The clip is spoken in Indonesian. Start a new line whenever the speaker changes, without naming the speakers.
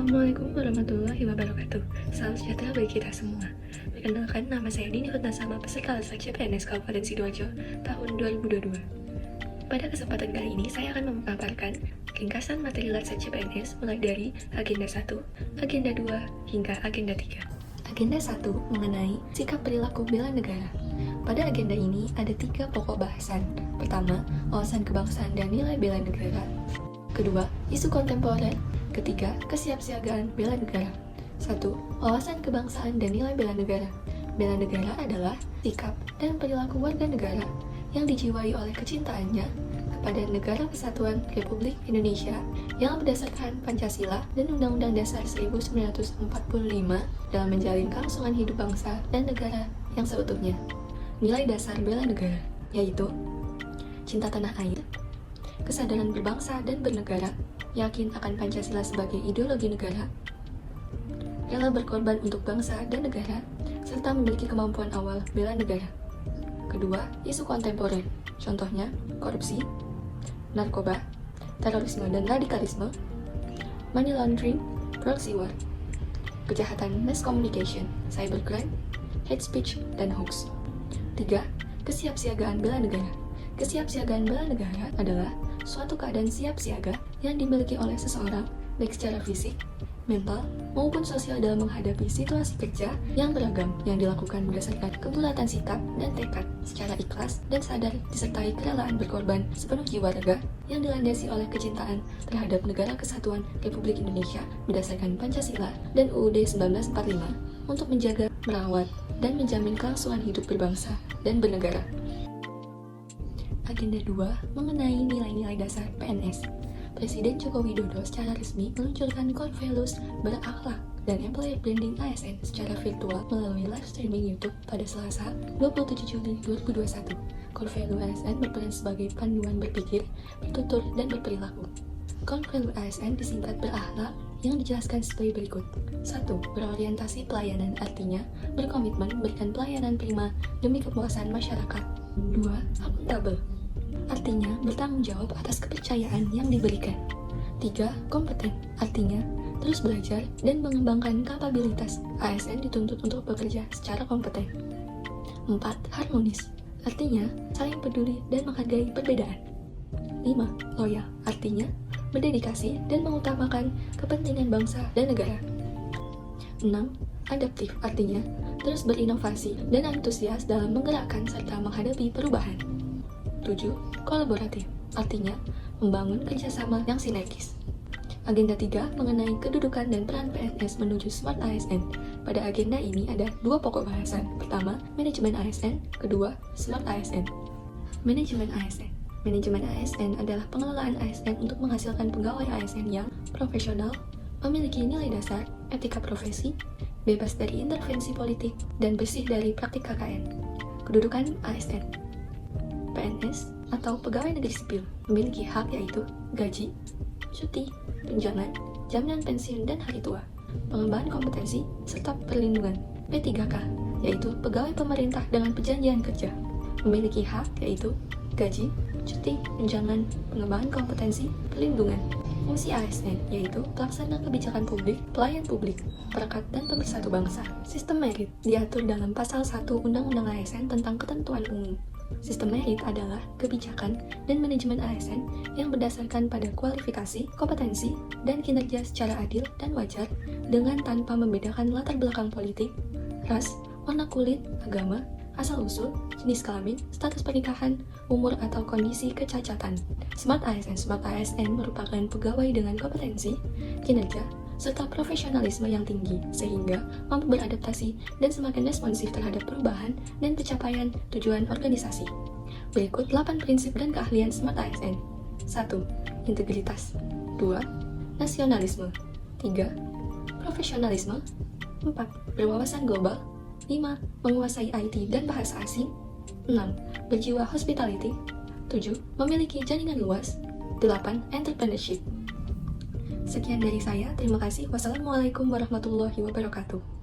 Assalamualaikum warahmatullahi wabarakatuh. Salam sejahtera bagi kita semua. Perkenalkan, nama saya Dini Hutnasama, peserta seleksi CPNS Kabupaten Sidoarjo tahun 2022. Pada kesempatan kali ini, saya akan memaparkan ringkasan materi Latsat CPNS mulai dari Agenda 1, Agenda 2, hingga Agenda 3. Agenda 1 mengenai sikap perilaku bela negara. Pada agenda ini ada 3 pokok bahasan. Pertama, wawasan kebangsaan dan nilai bela negara. Kedua, isu kontemporer. Ketiga, kesiapsiagaan bela negara. 1. Wawasan kebangsaan dan nilai bela negara. Bela negara adalah sikap dan perilaku warga negara yang dijiwai oleh kecintaannya kepada Negara Kesatuan Republik Indonesia yang berdasarkan Pancasila dan Undang-Undang Dasar 1945 dalam menjalin kelangsungan hidup bangsa dan negara yang seutuhnya. Nilai dasar bela negara yaitu cinta tanah air, kesadaran berbangsa dan bernegara, yakin akan Pancasila sebagai ideologi negara, rela berkorban untuk bangsa dan negara, serta memiliki kemampuan awal bela negara. Kedua, isu kontemporer, contohnya korupsi, narkoba, terorisme dan radikalisme, money laundering, proxy war, kejahatan mass communication, cybercrime, hate speech, dan hoax. Tiga, kesiapsiagaan bela negara. Kesiapsiagaan bela negara adalah suatu keadaan siap siaga yang dimiliki oleh seseorang baik secara fisik, mental, maupun sosial dalam menghadapi situasi kerja yang beragam yang dilakukan berdasarkan kebulatan sikap dan tekad secara ikhlas dan sadar disertai kerelaan berkorban sepenuh jiwa raga yang dilandasi oleh kecintaan terhadap Negara Kesatuan Republik Indonesia berdasarkan Pancasila dan UUD 1945 untuk menjaga, merawat, dan menjamin kelangsungan hidup berbangsa dan bernegara. Agenda 2 mengenai nilai-nilai dasar PNS. Presiden Joko Widodo secara resmi meluncurkan core values berakhlak dan employer branding ASN secara virtual melalui live streaming YouTube pada Selasa 27 Juli 2021. Core value ASN berperan sebagai panduan berpikir, bertutur, dan berperilaku. Core value ASN disingkat berakhlak yang dijelaskan sebagai berikut. 1. Berorientasi pelayanan, artinya berkomitmen memberikan pelayanan prima demi kepuasan masyarakat. 2. Akuntabel, artinya bertanggung jawab atas kepercayaan yang diberikan. 3. Kompeten, artinya terus belajar dan mengembangkan kapabilitas. ASN dituntut untuk bekerja secara kompeten. 4. Harmonis, artinya saling peduli dan menghargai perbedaan. 5. Loyal, artinya berdedikasi dan mengutamakan kepentingan bangsa dan negara. 6. Adaptif, artinya terus berinovasi dan antusias dalam menggerakkan serta menghadapi perubahan. 7. Kolaboratif, artinya membangun kerjasama yang sinergis. Agenda 3 mengenai kedudukan dan peran PNS menuju Smart ASN. Pada agenda ini ada 2 pokok bahasan. Pertama, manajemen ASN. Kedua, Smart ASN. Manajemen ASN. Manajemen ASN adalah pengelolaan ASN untuk menghasilkan pegawai ASN yang profesional, memiliki nilai dasar, etika profesi, bebas dari intervensi politik, dan bersih dari praktik KKN. Kedudukan ASN. PNS atau pegawai negeri sipil memiliki hak yaitu gaji, cuti, tunjangan, jaminan pensiun dan hari tua, pengembangan kompetensi, serta perlindungan. P3K yaitu pegawai pemerintah dengan perjanjian kerja memiliki hak yaitu gaji, cuti, tunjangan, pengembangan kompetensi, perlindungan. Fungsi ASN yaitu pelaksana kebijakan publik, pelayan publik, perekat dan pemersatu bangsa. Sistem merit diatur dalam pasal 1 Undang-Undang ASN tentang ketentuan umum. Sistem merit adalah kebijakan dan manajemen ASN yang berdasarkan pada kualifikasi, kompetensi, dan kinerja secara adil dan wajar dengan tanpa membedakan latar belakang politik, ras, warna kulit, agama, asal-usul, jenis kelamin, status pernikahan, umur atau kondisi kecacatan. Smart ASN merupakan pegawai dengan kompetensi, kinerja, serta profesionalisme yang tinggi sehingga mampu beradaptasi dan semakin responsif terhadap perubahan dan pencapaian tujuan organisasi. Berikut 8 prinsip dan keahlian Smart ASN. 1. Integritas. 2. Nasionalisme. 3. Profesionalisme. 4. Berwawasan global. 5. Menguasai IT dan bahasa asing. 6. Berjiwa hospitality. 7. Memiliki jaringan luas. 8. Entrepreneurship. Sekian dari saya, terima kasih. Wassalamualaikum warahmatullahi wabarakatuh.